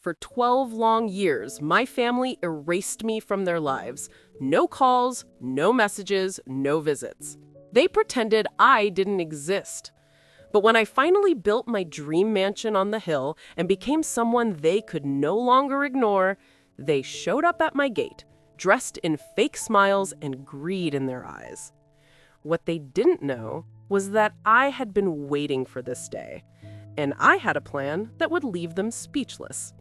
For 12 long years, my family erased me from their lives. No calls, no messages, no visits. They pretended I didn't exist. But when I finally built my dream mansion on the hill and became someone they could no longer ignore, they showed up at my gate, dressed in fake smiles and greed in their eyes. What they didn't know was that I had been waiting for this day, and I had a plan that would leave them speechless.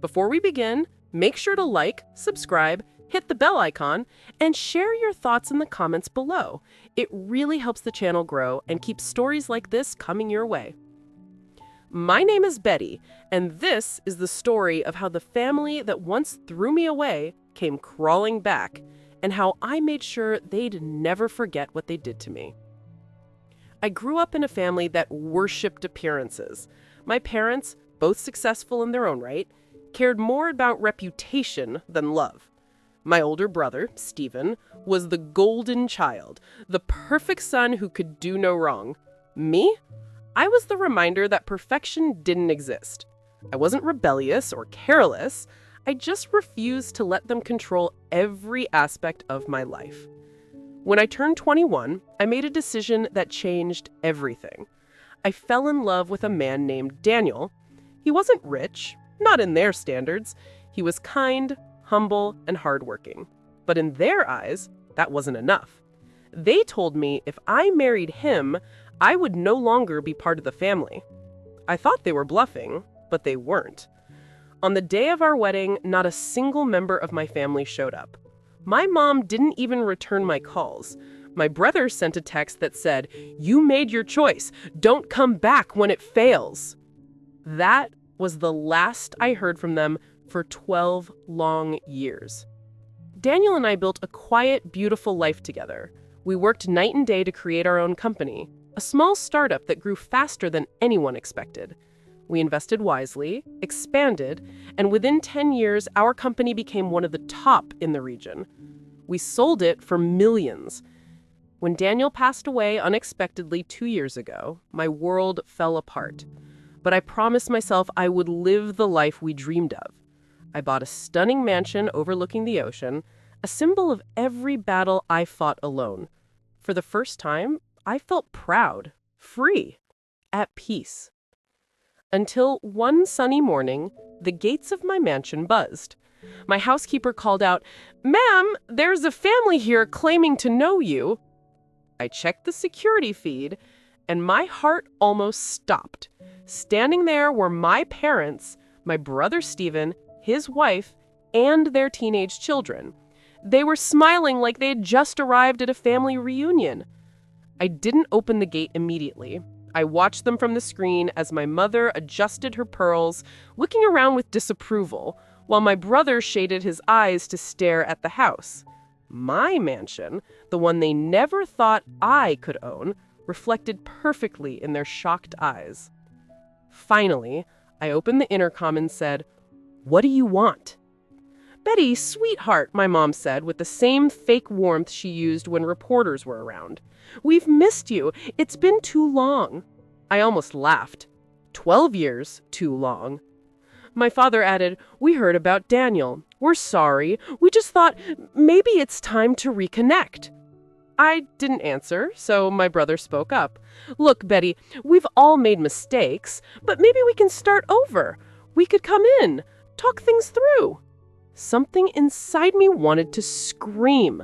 Before we begin, make sure to like, subscribe, hit the bell icon, and share your thoughts in the comments below. It really helps the channel grow and keeps stories like this coming your way. My name is Betty, and this is the story of how the family that once threw me away came crawling back, and how I made sure they'd never forget what they did to me. I grew up in a family that worshipped appearances. My parents, both successful in their own right, cared more about reputation than love. My older brother, Stephen, was the golden child, the perfect son who could do no wrong. Me? I was the reminder that perfection didn't exist. I wasn't rebellious or careless. I just refused to let them control every aspect of my life. When I turned 21, I made a decision that changed everything. I fell in love with a man named Daniel. He wasn't rich, not in their standards. He was kind, humble, and hardworking. But in their eyes, that wasn't enough. They told me if I married him, I would no longer be part of the family. I thought they were bluffing, but they weren't. On the day of our wedding, not a single member of my family showed up. My mom didn't even return my calls. My brother sent a text that said, "You made your choice. Don't come back when it fails." That was the last I heard from them for 12 long years. Daniel and I built a quiet, beautiful life together. We worked night and day to create our own company, a small startup that grew faster than anyone expected. We invested wisely, expanded, and within 10 years, our company became one of the top in the region. We sold it for millions. When Daniel passed away unexpectedly 2 years ago, my world fell apart. But I promised myself I would live the life we dreamed of. I bought a stunning mansion overlooking the ocean, a symbol of every battle I fought alone. For the first time, I felt proud, free, at peace. Until one sunny morning, the gates of my mansion buzzed. My housekeeper called out, "Ma'am, there's a family here claiming to know you." I checked the security feed, and my heart almost stopped. Standing there were my parents, my brother Stephen, his wife, and their teenage children. They were smiling like they had just arrived at a family reunion. I didn't open the gate immediately. I watched them from the screen as my mother adjusted her pearls, looking around with disapproval, while my brother shaded his eyes to stare at the house. My mansion, the one they never thought I could own, reflected perfectly in their shocked eyes. Finally, I opened the intercom and said, "What do you want?" "Betty, sweetheart," my mom said with the same fake warmth she used when reporters were around. "We've missed you. It's been too long." I almost laughed. 12 years, too long. My father added, "We heard about Daniel. We're sorry. We just thought maybe it's time to reconnect." I didn't answer, so my brother spoke up. "Look, Betty, we've all made mistakes, but maybe we can start over. We could come in, talk things through." Something inside me wanted to scream.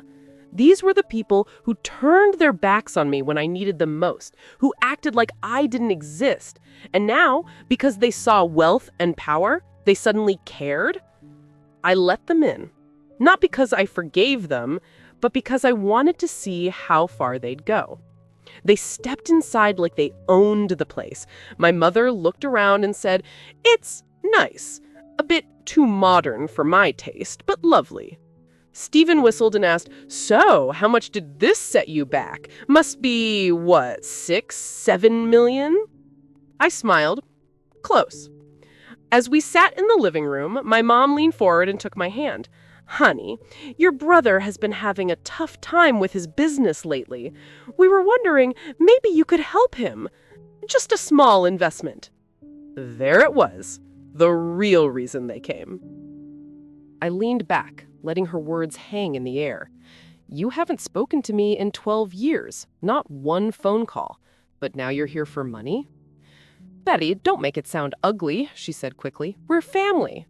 These were the people who turned their backs on me when I needed them most, who acted like I didn't exist. And now, because they saw wealth and power, they suddenly cared. I let them in, not because I forgave them, but because I wanted to see how far they'd go. They stepped inside like they owned the place. My mother looked around and said, "It's nice. A bit too modern for my taste, but lovely." Stephen whistled and asked, "So, how much did this set you back? Must be, what, 6, 7 million? I smiled. Close. As we sat in the living room, my mom leaned forward and took my hand. "Honey, your brother has been having a tough time with his business lately. We were wondering maybe you could help him. Just a small investment." There it was. The real reason they came. I leaned back, letting her words hang in the air. You haven't spoken to me in 12 years, not one phone call. But now you're here for money? Betty, don't make it sound ugly, she said quickly. We're family.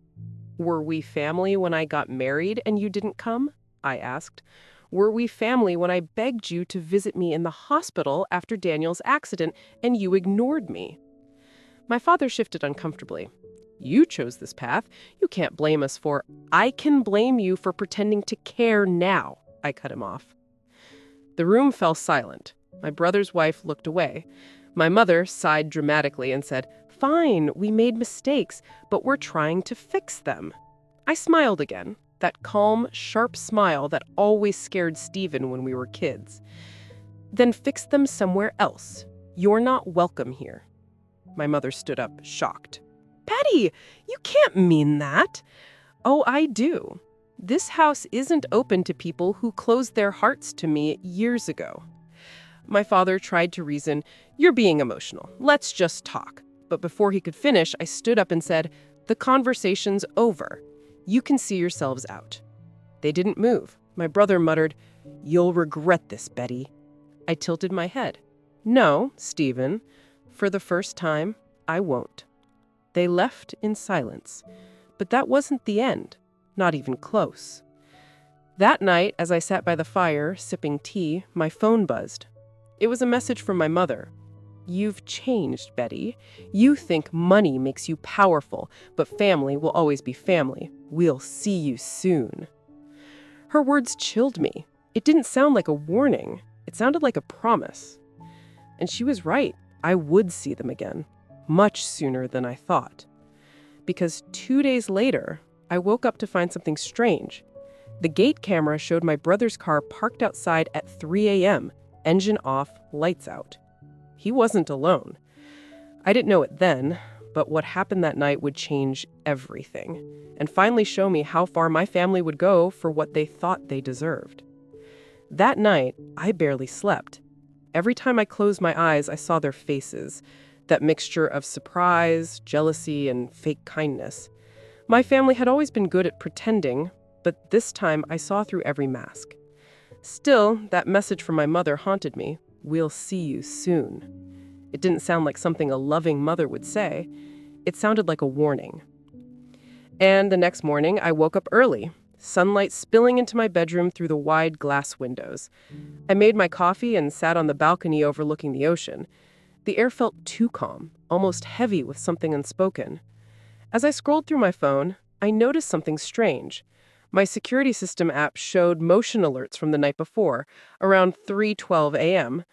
Were we family when I got married and you didn't come? I asked. Were we family when I begged you to visit me in the hospital after Daniel's accident and you ignored me? My father shifted uncomfortably. You chose this path. You can't blame us for... I can blame you for pretending to care now, I cut him off. The room fell silent. My brother's wife looked away. My mother sighed dramatically and said, Fine, we made mistakes, but we're trying to fix them. I smiled again, that calm, sharp smile that always scared Stephen when we were kids. Then fix them somewhere else. You're not welcome here. My mother stood up, shocked. Betty, you can't mean that. Oh, I do. This house isn't open to people who closed their hearts to me years ago. My father tried to reason, You're being emotional. Let's just talk. But before he could finish, I stood up and said, The conversation's over. You can see yourselves out. They didn't move. My brother muttered, You'll regret this, Betty. I tilted my head. No, Stephen. For the first time, I won't. They left in silence. But that wasn't the end. Not even close. That night, as I sat by the fire, sipping tea, my phone buzzed. It was a message from my mother. You've changed, Betty. You think money makes you powerful, but family will always be family. We'll see you soon. Her words chilled me. It didn't sound like a warning. It sounded like a promise. And she was right. I would see them again, much sooner than I thought. Because 2 days later, I woke up to find something strange. The gate camera showed my brother's car parked outside at 3 a.m., engine off, lights out. He wasn't alone. I didn't know it then, but what happened that night would change everything, and finally show me how far my family would go for what they thought they deserved. That night, I barely slept. Every time I closed my eyes, I saw their faces, that mixture of surprise, jealousy, and fake kindness. My family had always been good at pretending, but this time I saw through every mask. Still, that message from my mother haunted me. We'll see you soon. It didn't sound like something a loving mother would say. It sounded like a warning. And the next morning, I woke up early, sunlight spilling into my bedroom through the wide glass windows. I made my coffee and sat on the balcony overlooking the ocean. The air felt too calm, almost heavy with something unspoken. As I scrolled through my phone, I noticed something strange. My security system app showed motion alerts from the night before, around 3:12 a.m.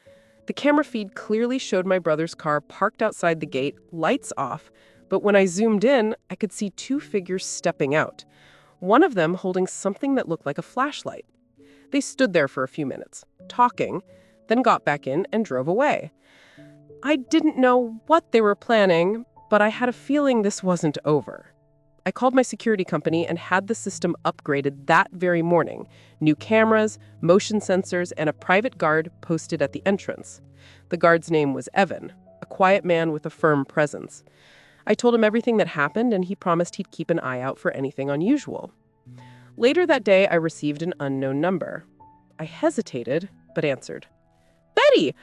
The camera feed clearly showed my brother's car parked outside the gate, lights off, but when I zoomed in, I could see 2 figures stepping out, one of them holding something that looked like a flashlight. They stood there for a few minutes, talking, then got back in and drove away. I didn't know what they were planning, but I had a feeling this wasn't over. I called my security company and had the system upgraded that very morning. New cameras, motion sensors, and a private guard posted at the entrance. The guard's name was Evan, a quiet man with a firm presence. I told him everything that happened, and he promised he'd keep an eye out for anything unusual. Later that day, I received an unknown number. I hesitated, but answered. Betty!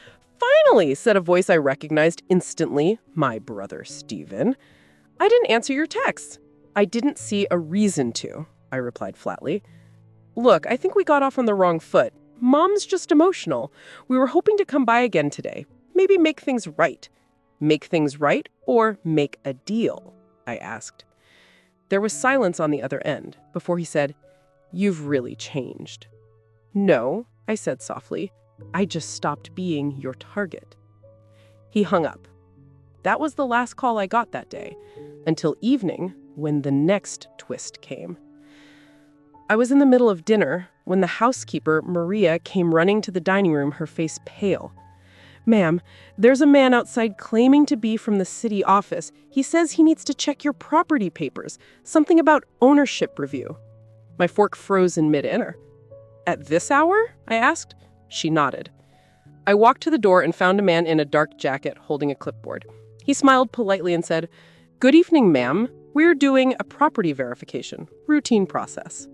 Finally! Said a voice I recognized instantly. My brother, Stephen. I didn't answer your texts. I didn't see a reason to, I replied flatly. Look, I think we got off on the wrong foot. Mom's just emotional. We were hoping to come by again today. Maybe make things right. Make things right or make a deal? I asked. There was silence on the other end before he said, You've really changed. No, I said softly. I just stopped being your target. He hung up. That was the last call I got that day, until evening when the next twist came. I was in the middle of dinner when the housekeeper, Maria, came running to the dining room, her face pale. Ma'am, there's a man outside claiming to be from the city office. He says he needs to check your property papers, something about ownership review. My fork froze in midair. At this hour? I asked. She nodded. I walked to the door and found a man in a dark jacket holding a clipboard. He smiled politely and said, Good evening, ma'am. We're doing a property verification, routine process.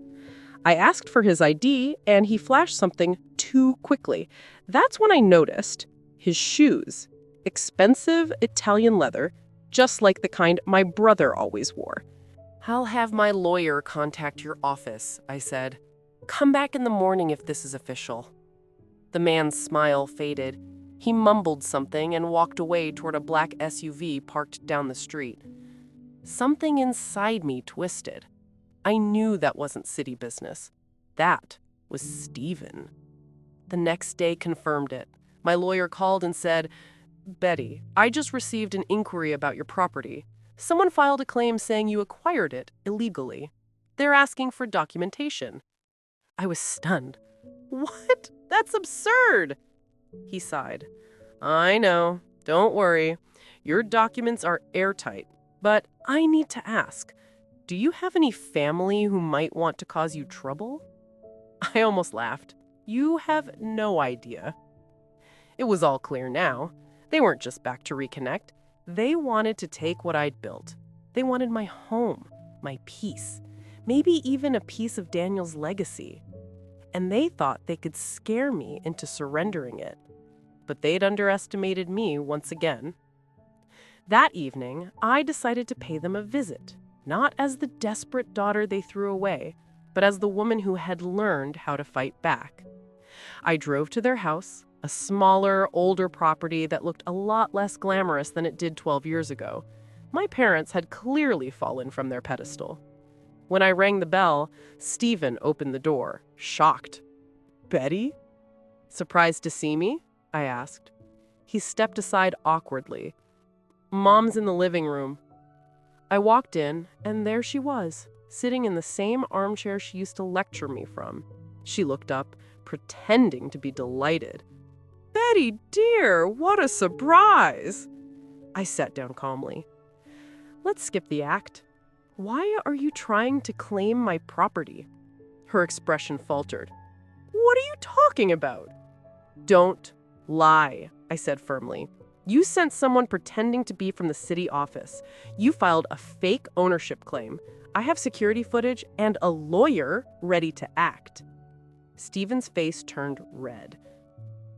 I asked for his ID, and he flashed something too quickly. That's when I noticed his shoes. Expensive Italian leather, just like the kind my brother always wore. "I'll have my lawyer contact your office," I said. "Come back in the morning if this is official." The man's smile faded. He mumbled something and walked away toward a black SUV parked down the street. Something inside me twisted. I knew that wasn't city business. That was Stephen. The next day confirmed it. My lawyer called and said, "Betty, I just received an inquiry about your property. Someone filed a claim saying you acquired it illegally. They're asking for documentation." I was stunned. "What? That's absurd!" He sighed. "I know. Don't worry. Your documents are airtight. But I need to ask, do you have any family who might want to cause you trouble?" I almost laughed. "You have no idea." It was all clear now. They weren't just back to reconnect. They wanted to take what I'd built. They wanted my home, my peace, maybe even a piece of Daniel's legacy. And they thought they could scare me into surrendering it. But they'd underestimated me once again. That evening, I decided to pay them a visit, not as the desperate daughter they threw away, but as the woman who had learned how to fight back. I drove to their house, a smaller, older property that looked a lot less glamorous than it did 12 years ago. My parents had clearly fallen from their pedestal. When I rang the bell, Stephen opened the door, shocked. "Betty?" "Surprised to see me?" I asked. He stepped aside awkwardly. "Mom's in the living room." I walked in, and there she was, sitting in the same armchair she used to lecture me from. She looked up, pretending to be delighted. "Betty, dear, what a surprise!" I sat down calmly. "Let's skip the act. Why are you trying to claim my property?" Her expression faltered. "What are you talking about?" "Don't lie," I said firmly. "You sent someone pretending to be from the city office. You filed a fake ownership claim. I have security footage and a lawyer ready to act." Stephen's face turned red.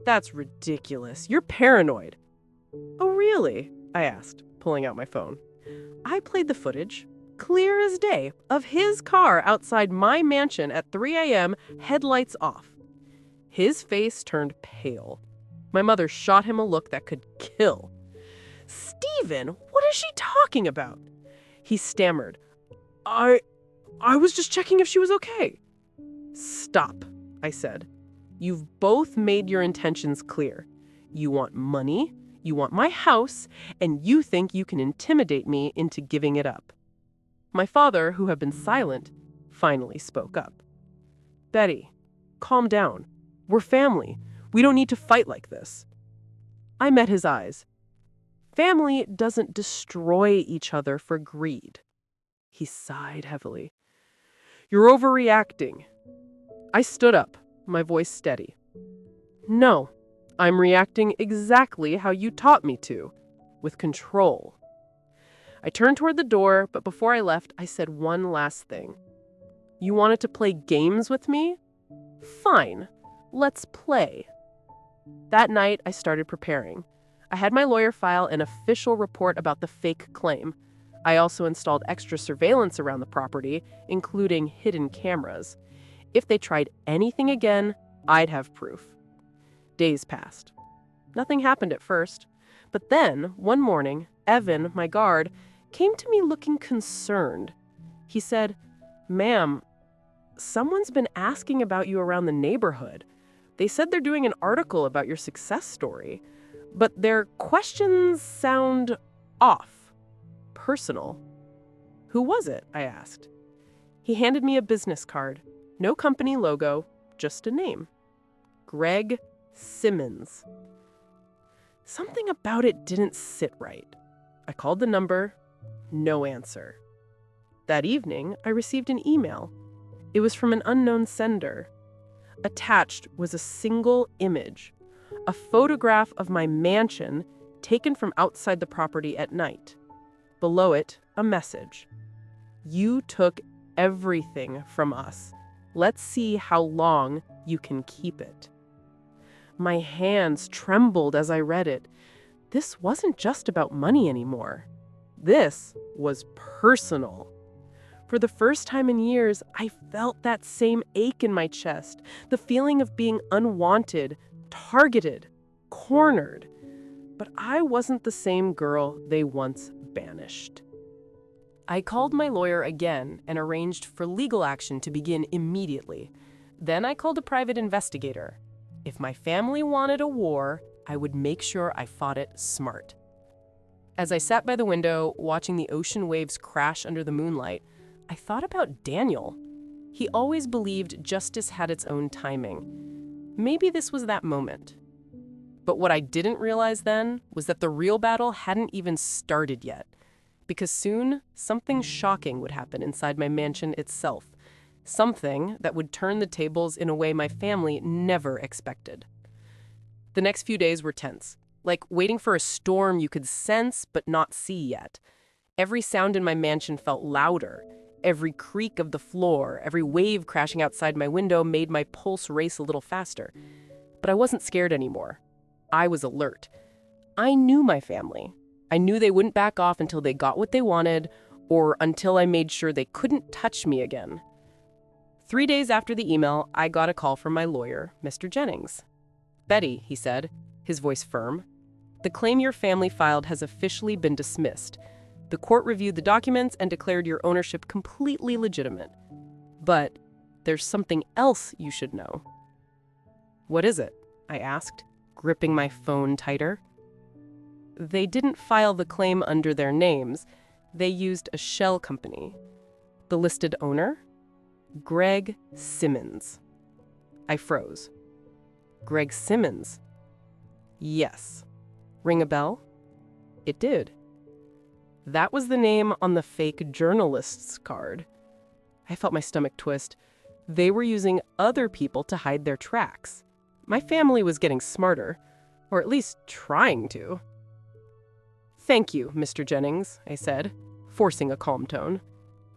"That's ridiculous. You're paranoid." "Oh, really?" I asked, pulling out my phone. I played the footage, clear as day, of his car outside my mansion at 3 a.m., headlights off. His face turned pale. My mother shot him a look that could kill. "Stephen, what is she talking about?" He stammered. I was just checking if she was okay." "Stop," I said. "You've both made your intentions clear. You want money, you want my house, and you think you can intimidate me into giving it up." My father, who had been silent, finally spoke up. "Betty, calm down. We're family. We don't need to fight like this." I met his eyes. Family doesn't destroy each other for greed. He sighed heavily. "You're overreacting." I stood up, my voice steady. "No, I'm reacting exactly how you taught me to, with control." I turned toward the door, but before I left, I said one last thing. "You wanted to play games with me? Fine, let's play." That night, I started preparing. I had my lawyer file an official report about the fake claim. I also installed extra surveillance around the property, including hidden cameras. If they tried anything again, I'd have proof. Days passed. Nothing happened at first. But then, one morning, Evan, my guard, came to me looking concerned. He said, "Ma'am, someone's been asking about you around the neighborhood. They said they're doing an article about your success story, but their questions sound off, personal." "Who was it?" I asked. He handed me a business card. No company logo, just a name. Greg Simmons. Something about it didn't sit right. I called the number. No answer. That evening, I received an email. It was from an unknown sender. Attached was a single image, a photograph of my mansion taken from outside the property at night. Below it, a message. You took everything from us. Let's see how long you can keep it." My hands trembled as I read it. This wasn't just about money anymore. This was personal. For the first time in years, I felt that same ache in my chest, the feeling of being unwanted, targeted, cornered. But I wasn't the same girl they once banished. I called my lawyer again and arranged for legal action to begin immediately. Then I called a private investigator. If my family wanted a war, I would make sure I fought it smart. As I sat by the window, watching the ocean waves crash under the moonlight, I thought about Daniel. He always believed justice had its own timing. Maybe this was that moment. But what I didn't realize then was that the real battle hadn't even started yet. Because soon, something shocking would happen inside my mansion itself. Something that would turn the tables in a way my family never expected. The next few days were tense, like waiting for a storm you could sense but not see yet. Every sound in my mansion felt louder. Every creak of the floor, every wave crashing outside my window made my pulse race a little faster. But I wasn't scared anymore. I was alert. I knew my family. I knew they wouldn't back off until they got what they wanted, or until I made sure they couldn't touch me again. 3 days after the email, I got a call from my lawyer, Mr. Jennings. "Betty," he said, his voice firm, "the claim your family filed has officially been dismissed. The court reviewed the documents and declared your ownership completely legitimate. But there's something else you should know." "What is it?" I asked, gripping my phone tighter. "They didn't file the claim under their names. They used a shell company. The listed owner? Greg Simmons." I froze. Greg Simmons? Yes. Ring a bell? It did. That was the name on the fake journalist's card. I felt my stomach twist. They were using other people to hide their tracks. My family was getting smarter, or at least trying to. "Thank you, Mr. Jennings," I said, forcing a calm tone.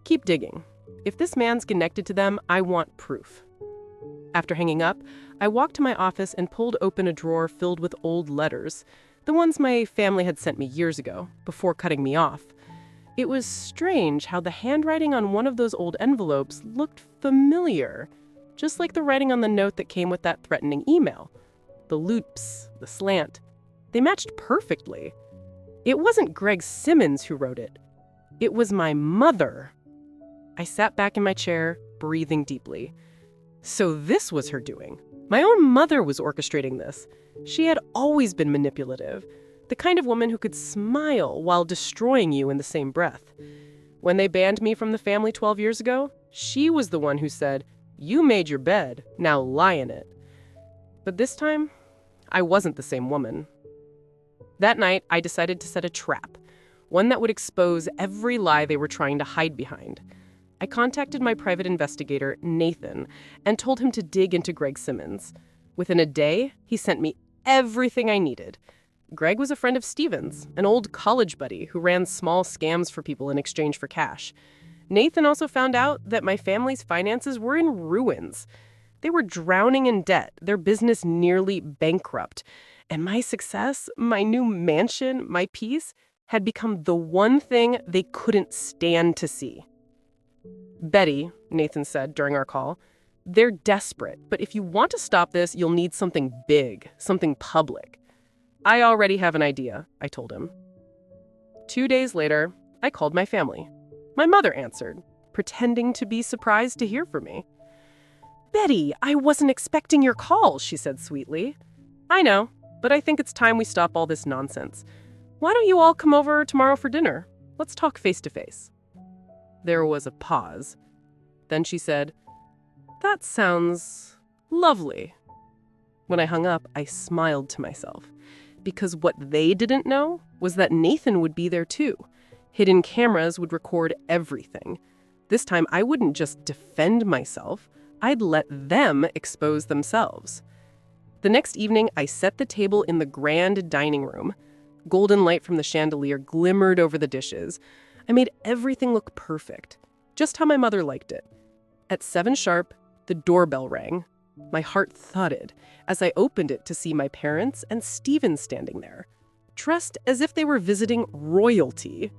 "Keep digging. If this man's connected to them, I want proof." After hanging up, I walked to my office and pulled open a drawer filled with old letters, the ones my family had sent me years ago, before cutting me off. It was strange how the handwriting on one of those old envelopes looked familiar, just like the writing on the note that came with that threatening email. The loops, the slant, they matched perfectly. It wasn't Greg Simmons who wrote it. It was my mother. I sat back in my chair, breathing deeply. So this was her doing. My own mother was orchestrating this. She had always been manipulative, the kind of woman who could smile while destroying you in the same breath. When they banned me from the family 12 years ago, she was the one who said, "You made your bed, now lie in it." But this time, I wasn't the same woman. That night, I decided to set a trap, one that would expose every lie they were trying to hide behind. I contacted my private investigator, Nathan, and told him to dig into Greg Simmons. Within a day, he sent me everything I needed. Greg was a friend of Steven's, an old college buddy who ran small scams for people in exchange for cash. Nathan also found out that my family's finances were in ruins. They were drowning in debt, their business nearly bankrupt. And my success, my new mansion, my peace, had become the one thing they couldn't stand to see. "Betty," Nathan said during our call, "they're desperate, but if you want to stop this, you'll need something big, something public." "I already have an idea," I told him. 2 days later, I called my family. My mother answered, pretending to be surprised to hear from me. "Betty, I wasn't expecting your call," she said sweetly. "I know, but I think it's time we stop all this nonsense. Why don't you all come over tomorrow for dinner? Let's talk face to face." There was a pause. Then she said, "That sounds lovely." When I hung up, I smiled to myself, because what they didn't know was that Nathan would be there too. Hidden cameras would record everything. This time, I wouldn't just defend myself. I'd let them expose themselves. The next evening, I set the table in the grand dining room. Golden light from the chandelier glimmered over the dishes. I made everything look perfect. just how my mother liked it. At 7 sharp, the doorbell rang. My heart thudded as I opened it to see my parents and Stephen standing there, dressed as if they were visiting royalty.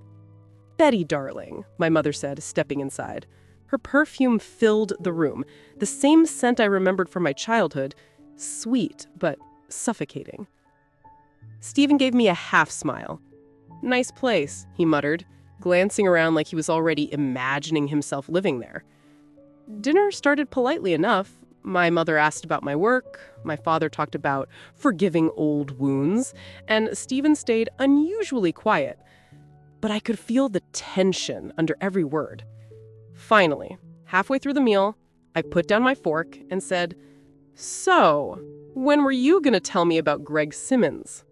"Betty, darling," my mother said, stepping inside. Her perfume filled the room, the same scent I remembered from my childhood, sweet but suffocating. Stephen gave me a half smile. "Nice place," he muttered, glancing around like he was already imagining himself living there. Dinner started politely enough. My mother asked about my work, my father talked about forgiving old wounds, and Stephen stayed unusually quiet. But I could feel the tension under every word. Finally, halfway through the meal, I put down my fork and said, "So, when were you going to tell me about Greg Simmons?"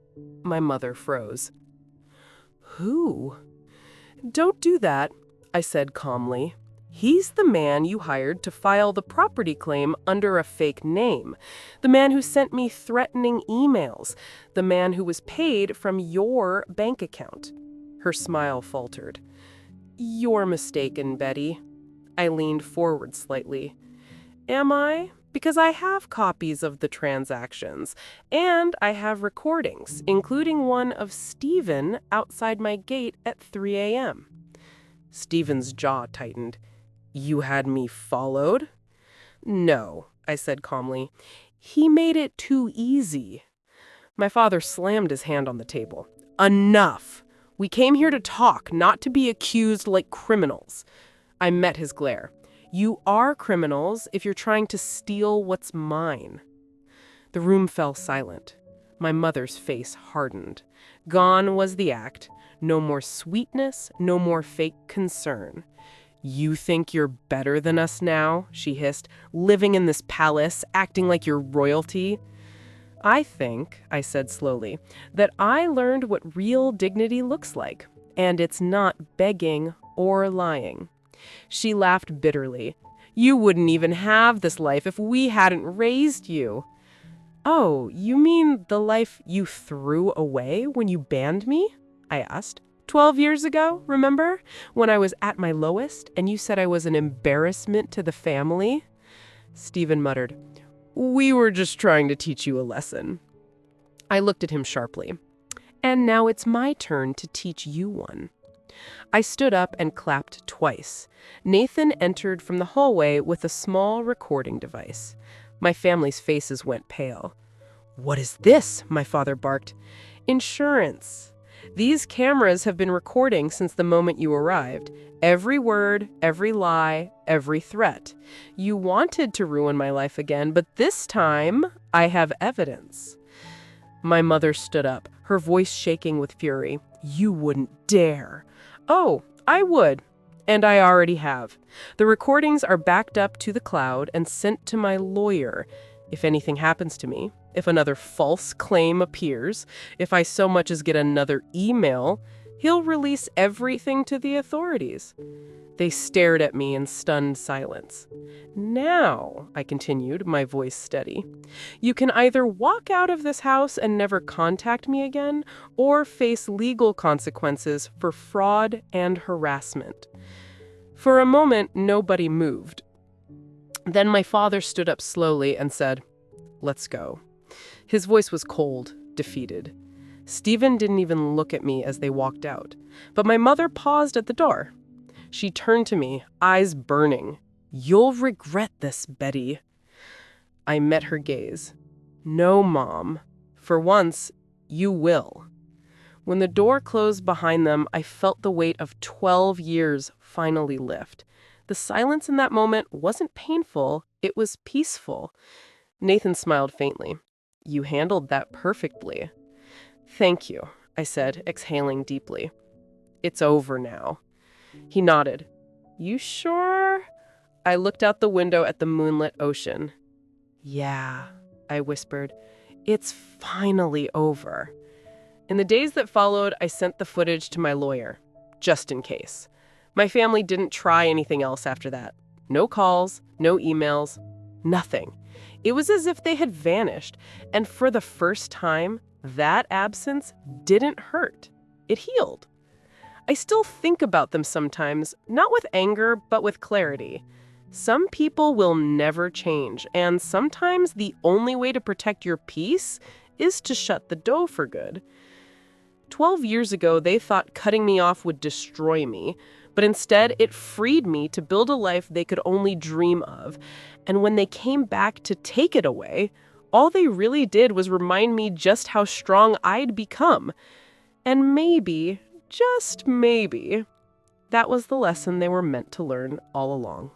My mother froze. "Who?" "Don't do that," I said calmly. "He's the man you hired to file the property claim under a fake name. The man who sent me threatening emails. The man who was paid from your bank account." Her smile faltered. "You're mistaken, Betty." I leaned forward slightly. "Am I? Because I have copies of the transactions, and I have recordings, including one of Stephen outside my gate at 3 a.m. Stephen's jaw tightened. "You had me followed?" "No," I said calmly. "He made it too easy." My father slammed his hand on the table. "Enough! We came here to talk, not to be accused like criminals." I met his glare. "You are criminals if you're trying to steal what's mine." The room fell silent. My mother's face hardened. Gone was the act. No more sweetness, no more fake concern. "You think you're better than us now?" she hissed. "Living in this palace, acting like you're royalty?" "I think," I said slowly, "that I learned what real dignity looks like, and it's not begging or lying." She laughed bitterly. "You wouldn't even have this life if we hadn't raised you." "Oh, you mean the life you threw away when you banned me?" I asked. 12 years ago, remember? When I was at my lowest and you said I was an embarrassment to the family?" Stephen muttered, "We were just trying to teach you a lesson." I looked at him sharply. "And now it's my turn to teach you one." I stood up and clapped twice. Nathan entered from the hallway with a small recording device. My family's faces went pale. "What is this?" my father barked. "Insurance. These cameras have been recording since the moment you arrived. Every word, every lie, every threat. You wanted to ruin my life again, but this time I have evidence." My mother stood up, her voice shaking with fury. "You wouldn't dare." "Oh, I would. And I already have. The recordings are backed up to the cloud and sent to my lawyer. If anything happens to me, if another false claim appears, if I so much as get another email, he'll release everything to the authorities." They stared at me in stunned silence. "Now," I continued, my voice steady, "you can either walk out of this house and never contact me again, or face legal consequences for fraud and harassment." For a moment, nobody moved. Then my father stood up slowly and said, "Let's go." His voice was cold, defeated. Stephen didn't even look at me as they walked out, but my mother paused at the door. She turned to me, eyes burning. "You'll regret this, Betty." I met her gaze. "No, Mom. For once, you will." When the door closed behind them, I felt the weight of 12 years finally lift. The silence in that moment wasn't painful, it was peaceful. Nathan smiled faintly. "You handled that perfectly." "Thank you," I said, exhaling deeply. "It's over now." He nodded. "You sure?" I looked out the window at the moonlit ocean. "Yeah," I whispered. "It's finally over." In the days that followed, I sent the footage to my lawyer, just in case. My family didn't try anything else after that. No calls, no emails, nothing. It was as if they had vanished, and for the first time, that absence didn't hurt. It healed. I still think about them sometimes, not with anger, but with clarity. Some people will never change, and sometimes the only way to protect your peace is to shut the door for good. 12 years ago, they thought cutting me off would destroy me, but instead it freed me to build a life they could only dream of. And when they came back to take it away, all they really did was remind me just how strong I'd become. And maybe, just maybe, that was the lesson they were meant to learn all along.